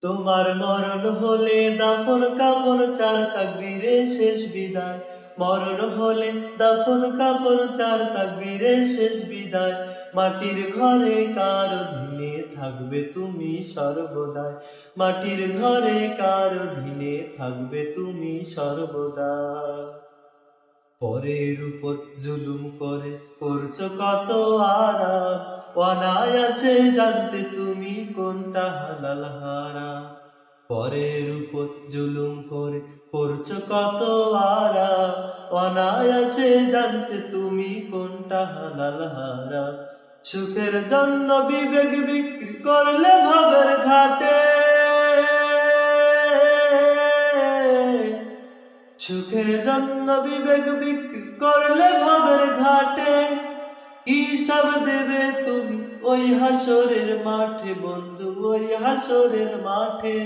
তোমার মরণ হলে দাফন কাফন চার তাকবীরে শেষ বিদায়। মরণ হলে দাফন কাফন চার তাকবীরে শেষ বিদায়। মাটির ঘরে কার অধীনে থাকবে তুমি সর্বদাই। মাটির ঘরে কার অধীনে থাকবে তুমি সর্বদা। পরের উপর জুলুম করে করছো কত আরাম, অনায়াসে জানতে তুমি কোনটা হালাল হারাম। পরের উপর জুলুম করে করছো কত আরাম, অনায়াসে জানতে তুমি কোনটা হালাল হারাম। সুখের জন্য বিবেক বিক্রি করলে ভবের ঘাটে, সুখের জন্য বিবেক বিক্রি করলে ভবের ঘাটে। হিসাব দেবে তুমি ওই হাসরের মাঠে বন্ধু, ওই হাসরের মাঠে।